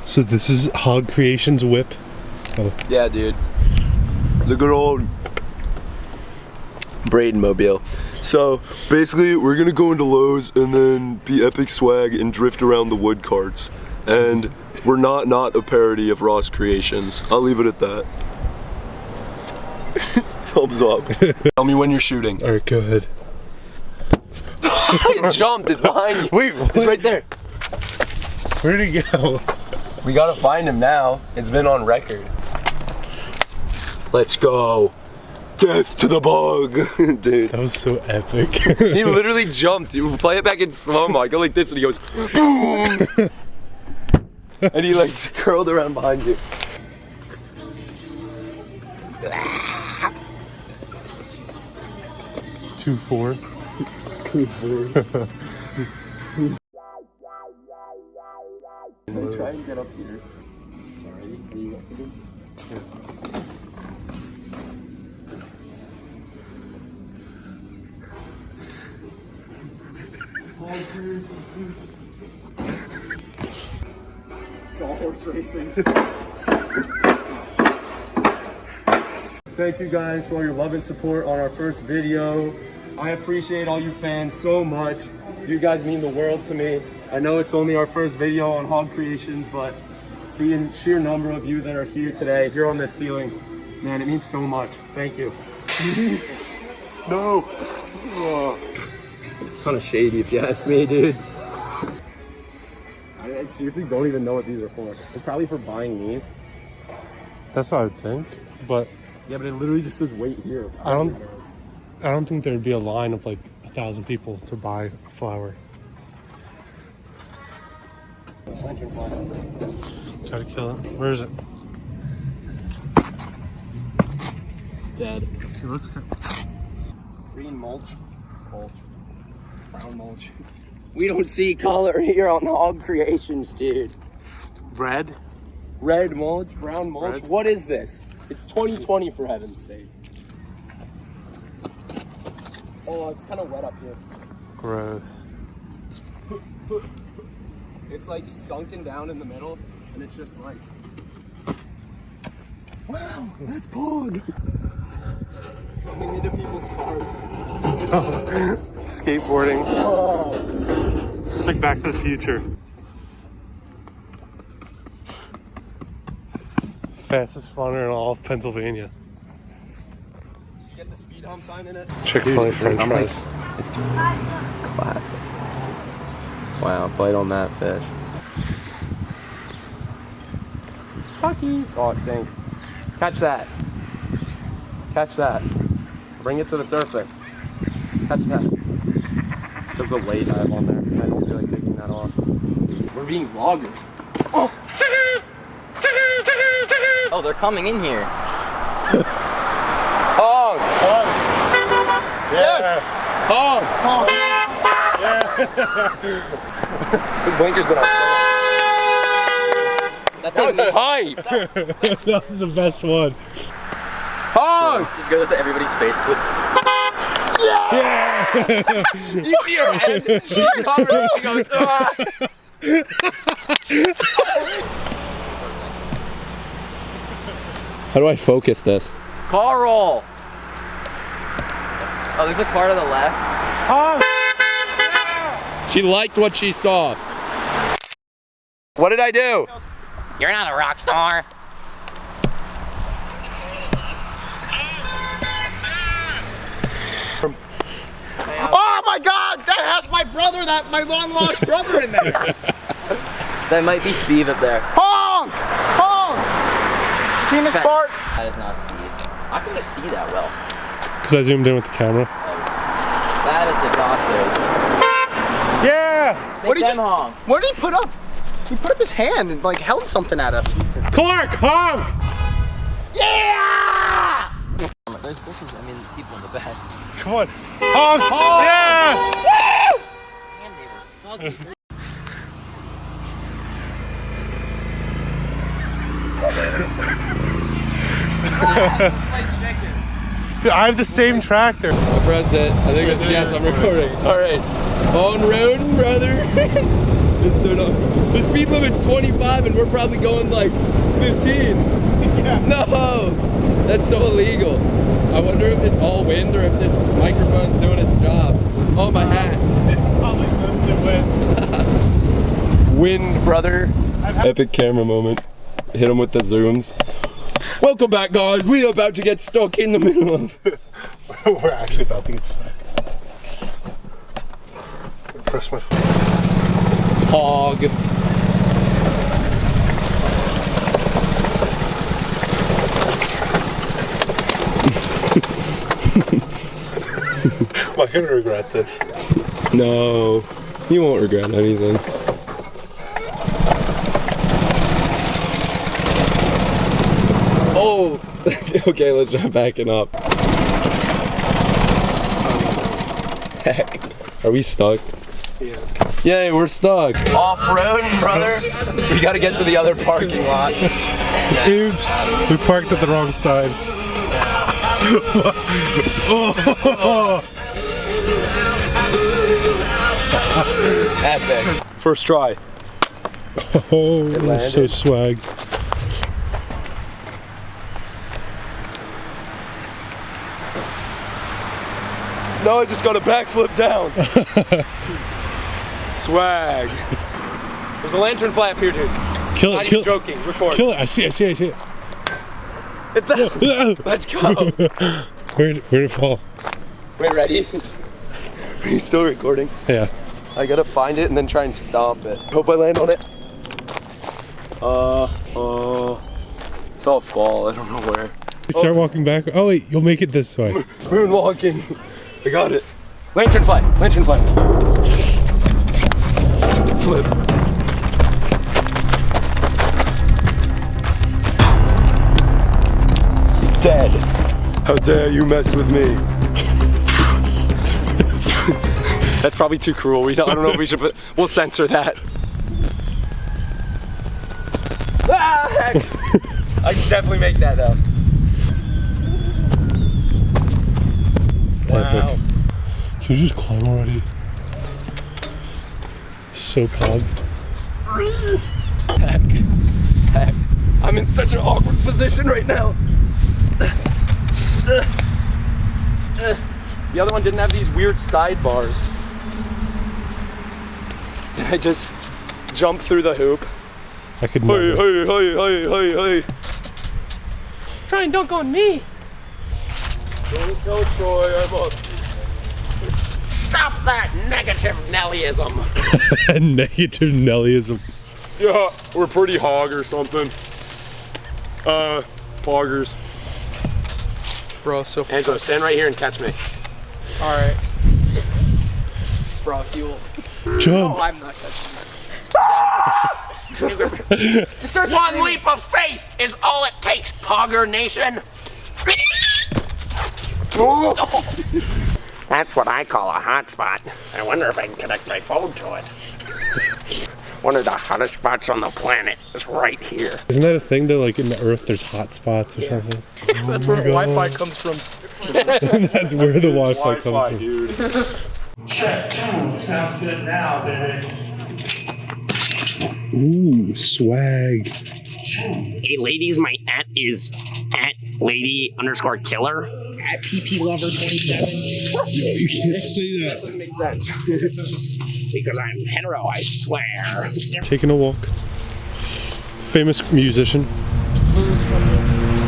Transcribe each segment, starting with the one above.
So this is Hog Creations whip. Oh. Yeah, dude. The good old Braden mobile. So basically, we're gonna go into Lowe's and then be epic swag and drift around the wood carts. And we're not a parody of Ross Creations. I'll leave it at that. Thumbs up. Tell me when you're shooting. All right, go ahead. It jumped. It's behind you. Wait, what? It's right there. Where'd he go? We gotta find him now. It's been on record. Let's go. Death to the bug. Dude. That was so epic. He literally jumped. You play it back in slow-mo. I go like this and he goes, boom. And he like curled around behind you. Two, four. Try and get up here. Sorry, are you up here? Sawhorse racing. Thank you guys for your love and support on our first video. I appreciate all you fans so much. You guys mean the world to me. I know it's only our first video on Hog Creations, but the sheer number of you that are here today, here on this ceiling, man, it means so much. Thank you. No. Kind of shady if you ask me, dude. I seriously don't even know what these are for. It's probably for buying these. That's what I would think, but yeah, but it literally just says wait here. I don't think there'd be a line of like 1,000 people to buy a flower. Try to kill it. Where is it? Dead. It looks good. Green mulch. Brown mulch. We don't see color here on Hog Creations, dude. Red? Red mulch, brown mulch. Red. What is this? It's 2020 for heaven's sake. Oh, it's kind of wet up here. Gross. It's like sunken down in the middle, and it's just like, wow, that's Pog. Coming into people's cars. Skateboarding. Oh. It's like Back to the Future. Fastest runner in all of Pennsylvania. Did you get the speed hump sign in it? Chick Fil A French fries. It's classic. Wow, bite on that fish. Talkies. Oh, it sank. Catch that. Catch that. Bring it to the surface. Catch that. It's because the weight I have on there. I don't feel like taking that off. We're being vloggers. Oh! Oh, they're coming in here. Hog! Hog! Yeah! Hog! Hog! Yeah! This blinker's been on. That's That was hype! That was the best one. Hog! Just goes to everybody's face. Yeah! Do you see her head? She covers it. She goes, ah! How do I focus this? Carl! Oh, there's a car to the left. Hog! She liked what she saw. What did I do? You're not a rock star. Oh my God! That has my brother, my long lost brother in there. That might be Steve up there. Honk! Honk! Penis fart. That is not Steve. How can you see that well? Because I zoomed in with the camera. That is the doctor. Yeah! What did he honk? What did he put up? He put up his hand and like held something at us. Clark! Honk! Yeah! There's bushes, I mean, people in the back. Come on. Honk! Honk! Yeah! Man, they were fucking. Dude, I have the same tractor. I pressed it. I think yes, I'm recording. All right. On Roadin Bruther. It's so dumb. The speed limit's 25 and we're probably going like 15. Yeah. No! That's so illegal. I wonder if it's all wind or if this microphone's doing its job. Oh, my hat. It's probably mostly wind. Wind, brother. Epic camera moment. Hit him with the zooms. Welcome back, guys. We are about to get stuck in the middle of... We're actually about to get stuck. Press my phone. Hog. Am I gonna regret this? No, you won't regret anything. Oh, okay, let's try backing up. Heck, are we stuck? Yeah. Yay, we're stuck. Off-roading, brother. We gotta get to the other parking lot. Oops, we parked at the wrong side. Oh. Epic. First try. Oh, that's so swag. No, I just got a backflip down. Swag. There's a lantern fly up here, dude. Kill Not it, even joking. Record. kill it. I see it. It's that. Let's go. Where'd it fall? Wait, ready? Are you still recording? Yeah. I gotta find it and then try and stomp it. Hope I land on it. It's all fall. I don't know where. Start walking back. Oh wait, you'll make it this way. Moonwalking. I got it. Lantern fly. Lantern fly. Flip. Dead. How dare you mess with me? That's probably too cruel. I don't know if we should put, we'll censor that. Ah, heck. I can definitely make that though. Wow. Epic. Can you just climb already? So pog. Heck. I'm in such an awkward position right now. The other one didn't have these weird sidebars. I just jumped through the hoop. I could never. Hey. Try and dunk on me. Don't tell Troy I'm up. Stop that negative Nellyism. Negative Nellyism. Yeah, we're pretty hog or something. Poggers. Bro, so Angelo, stand right here and catch me. alright. Bro, fuel. Jump. Oh, I'm not touching One leap of faith is all it takes, Pogger Nation. That's what I call a hotspot. I wonder if I can connect my phone to it. One of the hottest spots on the planet is right here. Isn't that a thing that like in the earth there's hot spots or something? That's where Wi-Fi comes from. That's where the Wi-Fi comes from. Dude. Check 2, sounds good now, baby. Ooh, swag. Hey ladies, my @ is @lady_killer. @pplover27. You can't say that. Doesn't make sense. Because I'm hetero, I swear. Taking a walk. Famous musician.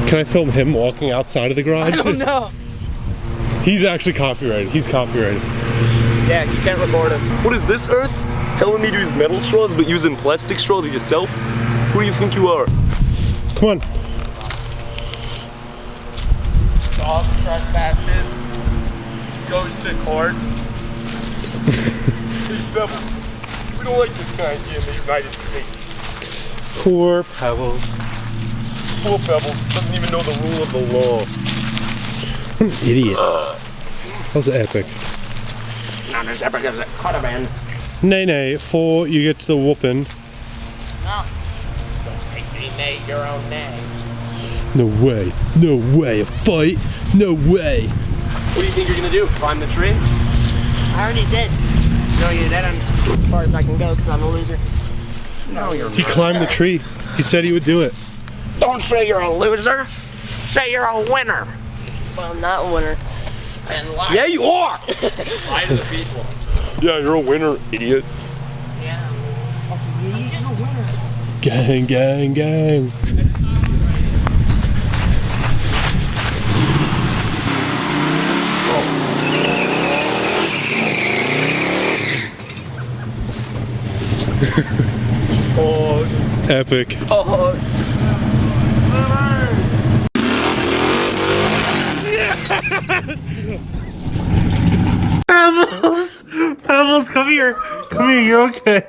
Can I film him walking outside of the garage? I don't know. He's actually copyrighted. He's copyrighted. Yeah, you can't record him. What is this, Earth? Telling me to use metal straws but using plastic straws yourself? Who do you think you are? Come on. Dog trespasses. Goes to court. Pebbles. We don't like this kind here in the United States. Poor Pebbles. Poor Pebbles doesn't even know the rule of the law. What an idiot. That was epic. Not as epic as it could have been. Nay, 4, you get to the whooping. No. Don't make me nay your own nay. No way. No way. A fight? No way. What do you think you're gonna do? Climb the tree? I already did. No, you didn't. As far as I can go because I'm a loser. No, you're He not. climbed the tree. He said he would do it. Don't say you're a loser. Say you're a winner. Well, I'm not a winner. And lie. Yeah, you are. Lie to the people. Yeah, you're a winner, idiot. Gang, gang, gang. Epic. Pebbles, come here. Come here, you're okay.